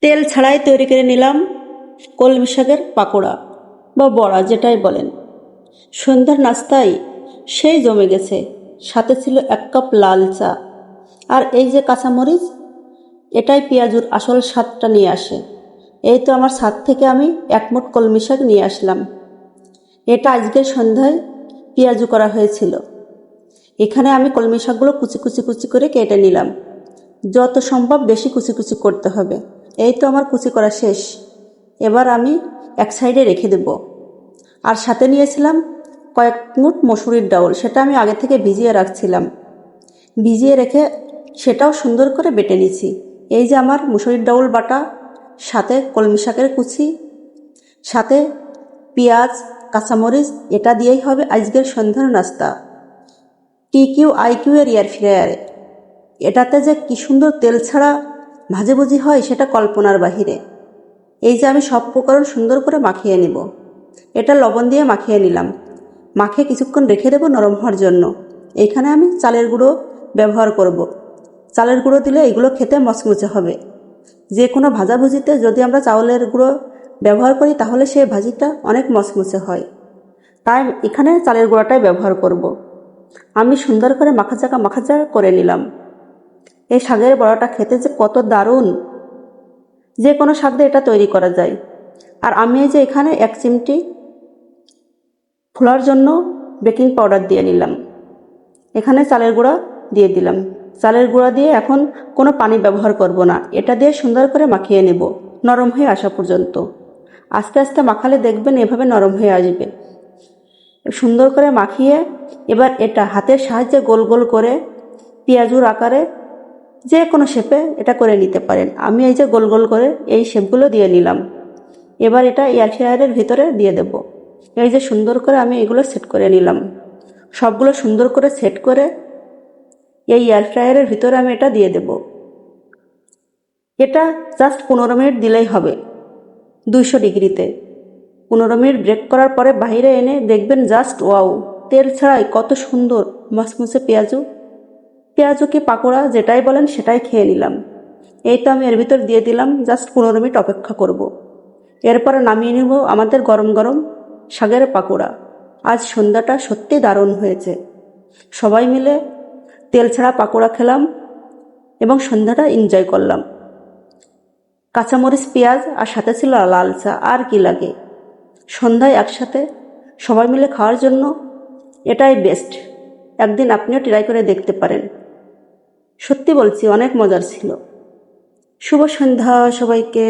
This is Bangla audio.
তেল ছাড়াই তৈরি করে নিলাম কলমি শাকের পাকোড়া বা বড়া যেটাই বলেন। সন্ধ্যার নাস্তায় সেই জমে গেছে। সাথে ছিল 1 কাপ লাল চা। আর এই যে কাঁচামরিচ, এটাই পেঁয়াজুর আসল স্বাদটা নিয়ে আসে। এই তো আমার ছাদ থেকে আমি 1 মুঠ কলমি শাক নিয়ে আসলাম। এটা আজকের সন্ধ্যায় পেঁয়াজু করা হয়েছিল। এখানে আমি কলমি শাকগুলো কুচি কুচি কুচি করে কেটে নিলাম। যত সম্ভব বেশি কুচি কুচি করতে হবে। এই তো আমার কুচি করা শেষ। এবার আমি এক সাইডে রেখে দেব। আর সাথে নিয়েছিলাম কয়েক মুঠ মসুরির ডাউল, সেটা আমি আগে থেকে ভিজিয়ে রাখছিলাম। ভিজিয়ে রেখে সেটাও সুন্দর করে বেটে নিছি। এই যে আমার মসুরির ডাউল বাটা, সাথে কলমি শাকের কুচি, সাথে পেঁয়াজ, কাঁচামরিচ, এটা দিয়েই হবে আজকের সন্ধ্যার নাস্তা। TQIQ এর এয়ার ফ্রায়ারে এটাতে যে কি সুন্দর তেল ছাড়া ভাজিভুজি হয় সেটা কল্পনার বাহিরে। এই যে আমি সব উপকরণ সুন্দর করে মাখিয়ে নিব। এটা লবণ দিয়ে মাখিয়ে নিলাম। মাখিয়ে কিছুক্ষণ রেখে দেব নরম হওয়ার জন্য। এইখানে আমি চালের গুঁড়ো ব্যবহার করব। চালের গুঁড়ো দিলে এগুলো খেতে মচমচে হবে। যে কোনো ভাজাভুজিতে যদি আমরা চাউলের গুঁড়ো ব্যবহার করি তাহলে সেই ভাজিটা অনেক মচমচে হয়। তাই এখানে চালের গুঁড়োটাই ব্যবহার করব। আমি সুন্দর করে মাখাচা করে নিলাম। এই শাকের বড়াটা খেতে যে কত দারুণ! যে কোনো শাক দিয়ে এটা তৈরি করা যায়। আর আমি এই যে এখানে 1 চিমটি ফোলার জন্য বেকিং পাউডার দিয়ে নিলাম। এখানে চালের গুঁড়া দিয়ে দিলাম। চালের গুঁড়া দিয়ে এখন কোনো পানি ব্যবহার করব না। এটা দিয়ে সুন্দর করে মাখিয়ে নেব নরম হয়ে আসা পর্যন্ত। আস্তে আস্তে মাখালে দেখবেন এভাবে নরম হয়ে আসবে। সুন্দর করে মাখিয়ে এবার এটা হাতের সাহায্যে গোল গোল করে পেঁয়াজুর আকারে যে কোনো শেপে এটা করে নিতে পারেন। আমি এই যে গোল গোল করে এই শেপগুলো দিয়ে নিলাম। এবার এটা এয়ার ফ্রায়ারের ভিতরে দিয়ে দেব। এই যে সুন্দর করে আমি এগুলো সেট করে নিলাম। সবগুলো সুন্দর করে সেট করে এই এয়ার ফ্রায়ারের ভিতরে আমি এটা দিয়ে দেব। এটা জাস্ট 15 মিনিট দিলেই হবে 200 ডিগ্রিতে। 15 মিনিট ব্রেক করার পরে বাইরে এনে দেখবেন জাস্ট ওয়াও, তেল ছাড়াই কত সুন্দর মচমচে পেঁয়াজু কি পাকোড়া যেটাই বলেন সেটাই খেয়ে নিলাম। এই তো আমি এর ভিতর দিয়ে দিলাম। জাস্ট 15 মিনিট অপেক্ষা করব। এরপরে নামিয়ে নেব আমাদের গরম গরম শাকের পাকোড়া। আজ সন্ধ্যাটা সত্যি দারুণ হয়েছে। সবাই মিলে তেল ছাড়া পাকোড়া খেলাম এবং সন্ধ্যাটা এনজয় করলাম। কাঁচামরিচ, পেঁয়াজ আর সাথে ছিল লাল চা। আর কি লাগে! সন্ধ্যায় একসাথে সবাই মিলে খাওয়ার জন্য এটাই বেস্ট। একদিন আপনিও ট্রাই করে দেখতে পারেন। সত্যি বলছি, অনেক মজার ছিল। শুভ সন্ধ্যা সবাইকে।